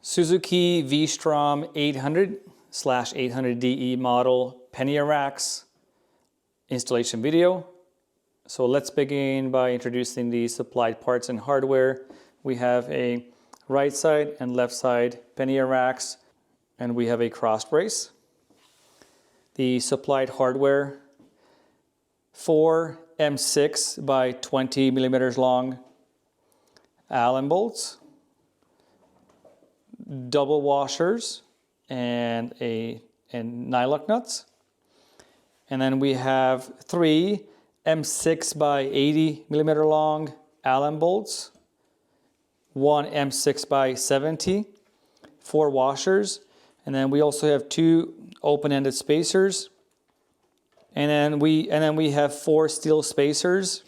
Suzuki Vstrom 800/800DE model Pannier racks installation video. So let's begin by introducing the supplied parts and hardware. We have a right side and left side Pannier racks, and we have a cross brace. The supplied hardware: 4 M6 by 20 millimeters long Allen bolts, double washers, and nylock nuts. And then we have 3 M6 by 80 millimeter long Allen bolts, 1 M6 by 70, 4 washers, and then we also have 2 open-ended spacers, and then we have 4 steel spacers.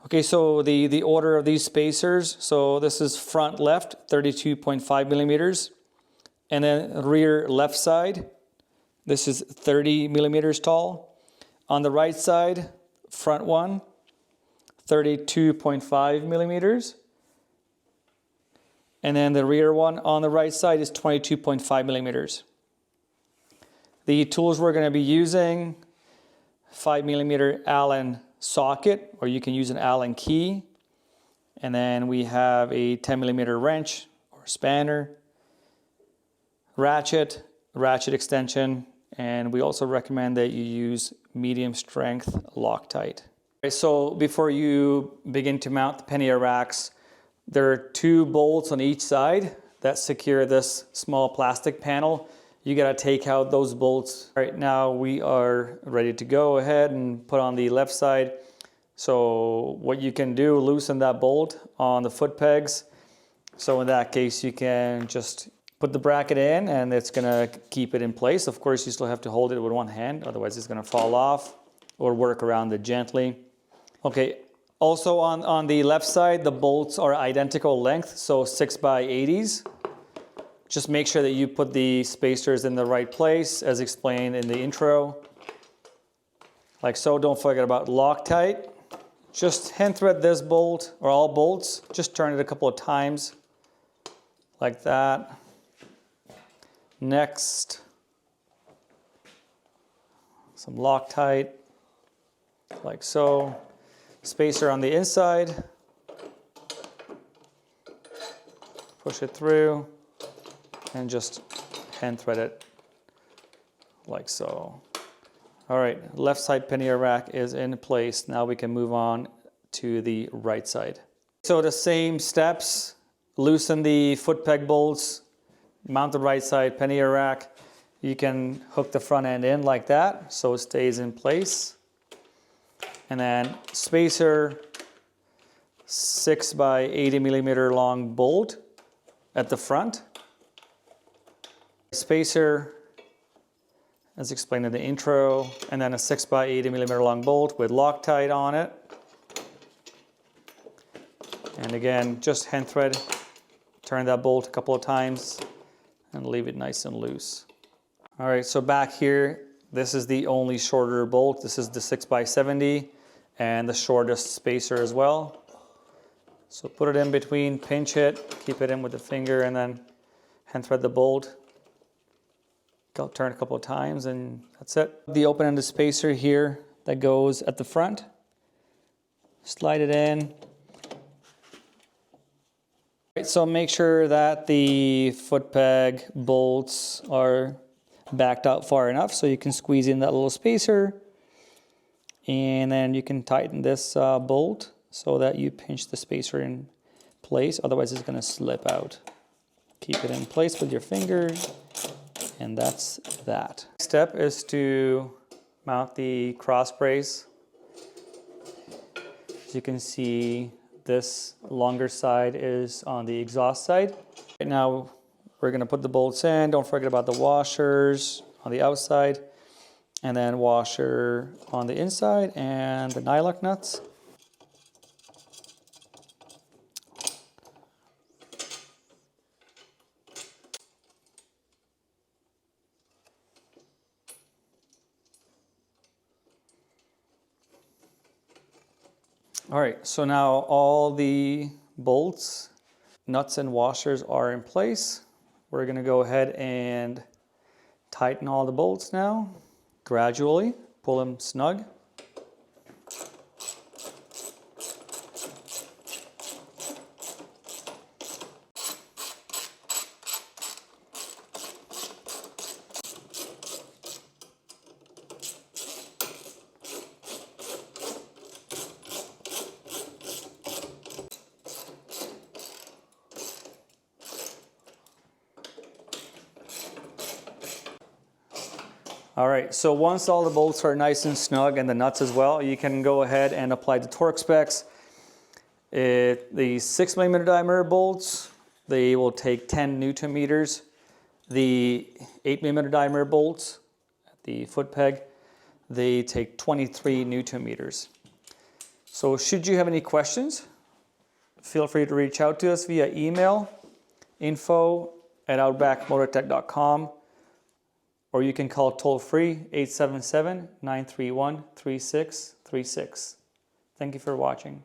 Okay, so the order of these spacers, so this is front left, 32.5 millimeters, and then rear left side, this is 30 millimeters tall. On the right side, front one, 32.5 millimeters, and then the rear one on the right side is 22.5 millimeters. The tools we're going to be using: 5 millimeter Allen socket, or you can use an Allen key, and then we have a 10 millimeter wrench or spanner, ratchet extension, and we also recommend that you use medium strength Loctite. Okay, so before you begin to mount the Pannier racks, there are 2 bolts on each side that secure this small plastic panel. You got to take out those bolts. All right, now we are ready to go ahead and put on the left side. So what you can do, loosen that bolt on the foot pegs. So in that case, you can just put the bracket in and it's gonna keep it in place. Of course, you still have to hold it with one hand, otherwise it's gonna fall off, or work around it gently. Okay, also on the left side, the bolts are identical length, so 6 by 80s. Just make sure that you put the spacers in the right place, as explained in the intro. Like so. Don't forget about Loctite. Just hand thread this bolt, or all bolts. Just turn it a couple of times, like that. Next, some Loctite, like so. Spacer on the inside. Push it through, and just hand thread it like so. All right, left side Pannier rack is in place. Now we can move on to the right side. So the same steps: loosen the foot peg bolts, mount the right side Pannier rack. You can hook the front end in like that so it stays in place. And then spacer, 6 by 80 millimeter long bolt at the front. Spacer, as explained in the intro, and then a 6 by 80 millimeter long bolt with Loctite on it. And again, just hand thread, turn that bolt a couple of times, and leave it nice and loose. All right, so back here, this is the only shorter bolt. This is the 6 by 70 and the shortest spacer as well. So put it in between, pinch it, keep it in with the finger, and then hand thread the bolt. Turn a couple of times, and that's it. The open-ended spacer here that goes at the front. Slide it in. Right, so make sure that the foot peg bolts are backed out far enough so you can squeeze in that little spacer. And then you can tighten this bolt so that you pinch the spacer in place, otherwise it's going to slip out. Keep it in place with your finger, and that's that. Next step is to mount the cross brace. As you can see, this longer side is on the exhaust side. Right now we're going to put the bolts in. Don't forget about the washers on the outside, and then washer on the inside, and the nylock nuts. All right, so now all the bolts nuts and washers are in place. We're going to go ahead and tighten all the bolts now. Gradually pull them snug. All right, so once all the bolts are nice and snug and the nuts as well, you can go ahead and apply the torque specs. The 6mm diameter bolts, they will take 10 Newton meters. The 8mm diameter bolts, the foot peg, they take 23 Newton meters. So should you have any questions, feel free to reach out to us via email, info@outbackmotortech.com. Or you can call toll-free 877-931-3636. Thank you for watching.